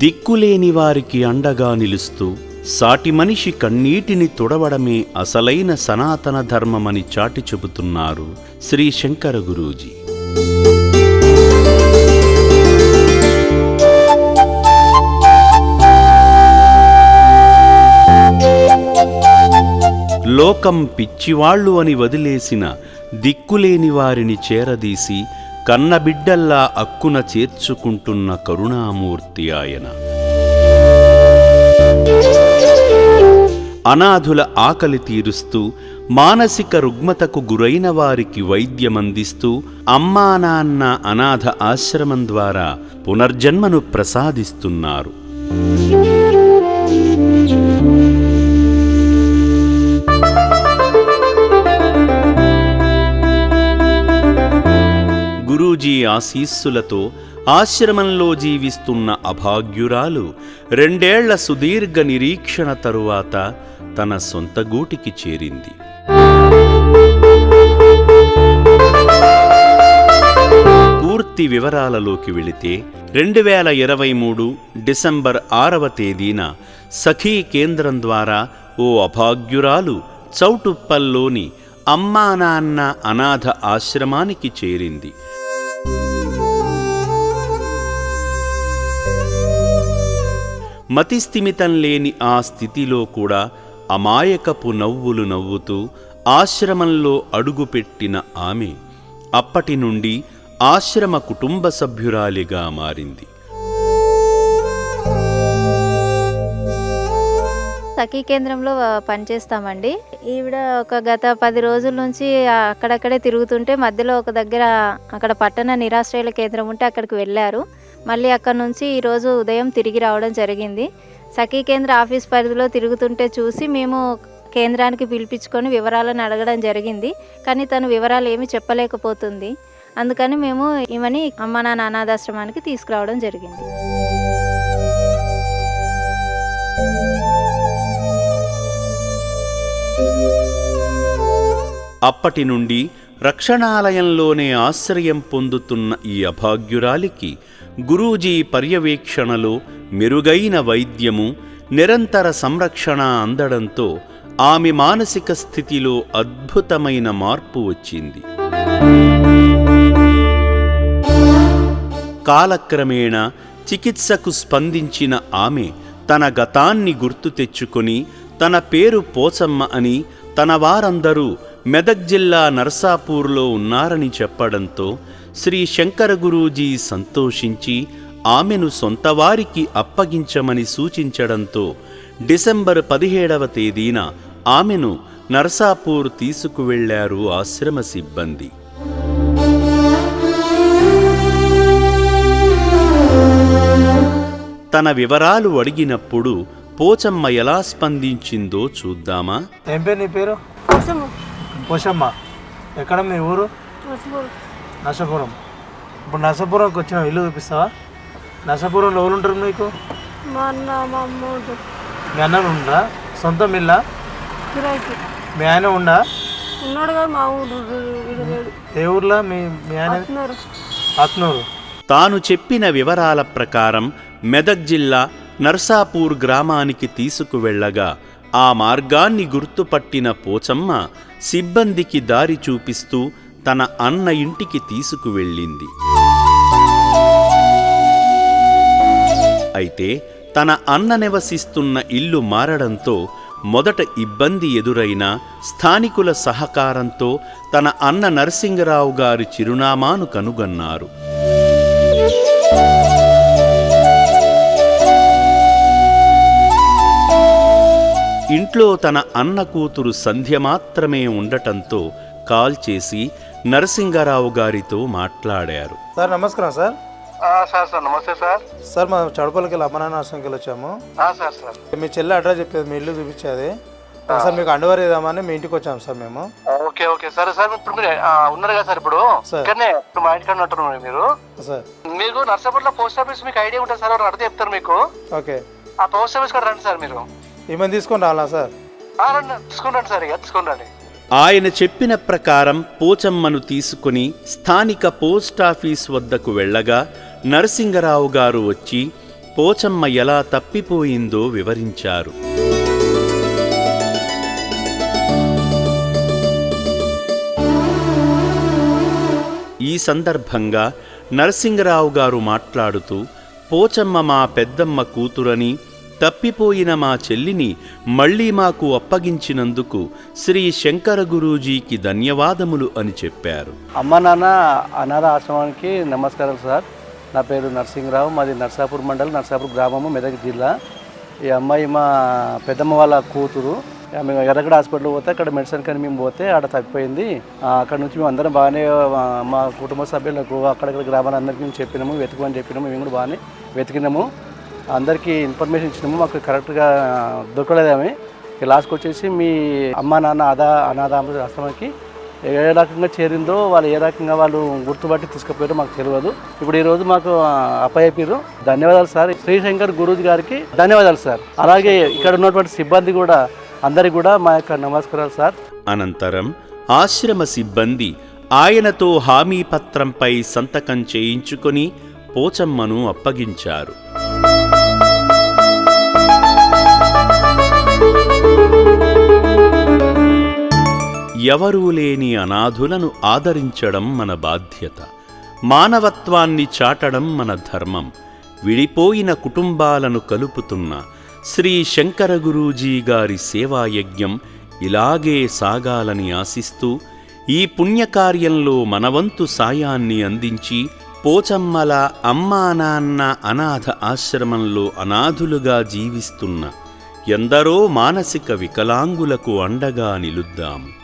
దిక్కులేని వారికి అండగా నిలుస్తూ సాటి మనిషి కన్నీటిని తుడవడమే అసలైన సనాతన ధర్మమని చాటి చెబుతున్నారు శ్రీ శంకర గురూజీ. లోకం పిచ్చివాళ్లు అని వదిలేసిన దిక్కులేని వారిని చేరదీసి కన్నబిడ్డల్లా అక్కున చేర్చుకుంటున్న కరుణామూర్తి ఆయన. అనాథుల ఆకలి తీరుస్తూ, మానసిక రుగ్మతకు గురైన వారికి వైద్యమందిస్తూ, అమ్మా నాన్న అనాథ ఆశ్రమం ద్వారా పునర్జన్మను ప్రసాదిస్తున్నారు. గురూజీ ఆశీస్సులతో ఆశ్రమంలో జీవిస్తున్న అభాగ్యురాలు 2 ఏళ్ల సుదీర్ఘ నిరీక్షణ తరువాత తన సొంత గూటికి చేరింది. పూర్తి వివరాలలోకి వెళితే 2023 డిసెంబర్ 6వ తేదీన సఖీ కేంద్రం ద్వారా ఓ అభాగ్యురాలు చౌటుప్పల్లోని అమ్మా నాన్న అనాథ ఆశ్రమానికి చేరింది. మతిస్థిమితం లేని ఆ స్థితిలో కూడా అమాయకపు నవ్వులు నవ్వుతూ ఆశ్రమంలో అడుగుపెట్టిన ఆమె అప్పటి నుండి ఆశ్రమ కుటుంబ సభ్యురాలిగా మారింది. సఖీ కేంద్రంలో పనిచేస్తామండి. ఈవిడ గత 10 రోజుల నుంచి అక్కడక్కడే తిరుగుతుంటే మధ్యలో ఒక దగ్గర అక్కడ పట్టణ నిరాశ్రయుల కేంద్రం ఉంటే అక్కడికి వెళ్ళారు. మళ్ళీ అక్కడ నుంచి ఈరోజు ఉదయం తిరిగి రావడం జరిగింది. సఖీ కేంద్ర ఆఫీస్ పరిధిలో తిరుగుతుంటే చూసి మేము కేంద్రానికి పిలిపించుకొని వివరాలను అడగడం జరిగింది. కానీ తను వివరాలు ఏమీ చెప్పలేకపోతుంది. అందుకని మేము ఈమెని అమ్మా నాన్న అనాథాశ్రమానికి తీసుకురావడం జరిగింది. అప్పటి నుండి రక్షణాలయంలోనే ఆశ్రయం పొందుతున్న ఈ అభాగ్యురాలికి గురూజీ పర్యవేక్షణలో మెరుగైన వైద్యము, నిరంతర సంరక్షణ అందడంతో ఆమె మానసిక స్థితిలో అద్భుతమైన మార్పు వచ్చింది. కాలక్రమేణా చికిత్సకు స్పందించిన ఆమె తన గతాన్ని గుర్తు తెచ్చుకొని తన పేరు పోచమ్మ అని, తన వారందరూ మెదక్ జిల్లా నర్సాపూర్లో ఉన్నారని చెప్పడంతో శ్రీ శంకర గురూజీ సంతోషించి ఆమెను సొంతవారికి అప్పగించమని సూచించడంతో డిసెంబర్ 17వ తేదీన ఆమెను నర్సాపూర్ తీసుకువెళ్లారు ఆశ్రమ సిబ్బంది. తన వివరాలు అడిగినప్పుడు పోచమ్మ ఎలా స్పందించిందో చూద్దామా? ఏం పేరు నీ పేరు? పోషమ్మ. ఎక్కడ మీ ఊరు? నర్సాపురం. ఇప్పుడు నర్సాపురంకి వచ్చిన ఇల్లు చూపిస్తావా? నర్సాపురంలో ఎవరు ఉంటారు నీకు? మా అన్న, మా అమ్మ ఉంటారు. మీ అన్న ఉండరా? సొంతం ఇల్లా? మీ ఆయన ఉండా? ఉన్నాడు కదా, మా ఊరు. ఏ ఊర్లో మీ ఆయన? ఆత్నూరు. తాను చెప్పిన వివరాల ప్రకారం మెదక్ జిల్లా నర్సాపూర్ గ్రామానికి తీసుకువెళ్లగా ఆ మార్గాన్ని గుర్తుపట్టిన పోచమ్మ సిబ్బందికి దారి చూపిస్తూ తన అన్న ఇంటికి తీసుకువెళ్ళింది. అయితే తన అన్న నివసిస్తున్న ఇల్లు మారడంతో మొదట ఇబ్బంది ఎదురైనా స్థానికుల సహకారంతో తన అన్న నరసింగరావు గారి చిరునామాను కనుగొన్నారు. ఇంట్లో తన అన్న కూతురు సంధ్య మాత్రమే ఉండటంతో కాల్ చేసి నరసింగరావు గారితో మాట్లాడారు. సార్ నమస్కారం సార్. సార్ నమస్తే సార్. సార్ మా చౌటుప్పల్కి వెళ్ళి అమ్మనాన్న ఆశ్రమంకి వెళ్ళి వచ్చాము. సార్ మీ చెల్లి అడ్రస్ చెప్పేది, మీ ఇల్లు చూపించేది. సార్ మీకు అండవారు వేద్దామని మీ ఇంటికి వచ్చాము సార్ మేము. ఓకే ఓకే సరే సార్. ఇప్పుడు మీరు ఉన్నారు కదా సార్, ఇప్పుడు ఇక్కడనే మా ఇంటికి ఉంటున్నారు మీరు. సార్ మీకు నర్సాపూర్లో పోస్ట్ ఆఫీస్ మీకు ఐడియా ఉంటుంది సార్, అడిగితే చెప్తారు మీకు. ఓకే, ఆ పోస్ట్ ఆఫీస్ కూడా రండి సార్. మీరు ఏమని తీసుకొని రావాలా సార్? రండి, తీసుకుని సార్. ఇక తీసుకుని ఆయన చెప్పిన ప్రకారం పోచమ్మను తీసుకుని స్థానిక పోస్టాఫీస్ వద్దకు వెళ్ళగా నరసింగరావు గారు వచ్చి పోచమ్మ ఎలా తప్పిపోయిందో వివరించారు. ఈ సందర్భంగా నరసింగరావు గారు మాట్లాడుతూ, పోచమ్మ మా పెద్దమ్మ కూతురని, తప్పిపోయిన మా చెల్లిని మళ్లీ మాకు అప్పగించినందుకు శ్రీ శంకర గురూజీకి ధన్యవాదములు అని చెప్పారు. అమ్మ నాన్న అనాథ ఆశ్రమానికి నమస్కారాలు సార్. నా పేరు నరసింగరావు, మాది నర్సాపూర్ మండలం, నర్సాపూర్ గ్రామము, మెదక్ జిల్లా. ఈ అమ్మాయి మా పెద్దమ్మ వాళ్ళ కూతురు. మేము ఎర్రగడ్డ హాస్పిటల్ పోతే అక్కడ మెడిసిన్ కానీ మేము పోతే ఆడ తగ్గిపోయింది. అక్కడ నుంచి మేము అందరం బాగానే మా కుటుంబ సభ్యులకు అక్కడక్కడ గ్రామాలందరికీ మేము చెప్పినాము, వెతుకమని చెప్పినాము. మేము కూడా బాగానే వెతికినాము, అందరికీ ఇన్ఫర్మేషన్ ఇచ్చినాము. మాకు కరెక్ట్గా దొరకలేదు. ఆమె లాస్ట్కి వచ్చేసి మీ అమ్మ నాన్న అనాథ ఆశ్రమానికి ఏ రకంగా చేరిందో, వాళ్ళు ఏ రకంగా వాళ్ళు గుర్తుపట్టి తీసుకుపోయారో మాకు తెలియదు. ఇప్పుడు ఈరోజు మాకు అప్పయ్యారు. ధన్యవాదాలు సార్. శ్రీశంకర్ గురూజీ గారికి ధన్యవాదాలు సార్. అలాగే ఇక్కడ ఉన్నటువంటి సిబ్బంది కూడా అందరికీ కూడా మా యొక్క నమస్కారాలు సార్. అనంతరం ఆశ్రమ సిబ్బంది ఆయనతో హామీ పత్రంపై సంతకం చేయించుకొని పోచమ్మను అప్పగించారు. ఎవరూ లేని అనాథులను ఆదరించడం మన బాధ్యత. మానవత్వాన్ని చాటడం మన ధర్మం. విడిపోయిన కుటుంబాలను కలుపుతున్న శ్రీ శంకర గురూజీ గారి సేవాయజ్ఞం ఇలాగే సాగాలని ఆశిస్తూ, ఈ పుణ్యకార్యంలో మనవంతు సాయాన్ని అందించి, పోచమ్మల అమ్మా నాన్న అనాథ ఆశ్రమంలో అనాథులుగా జీవిస్తున్న ఎందరో మానసిక వికలాంగులకు అండగా నిలుద్దాము.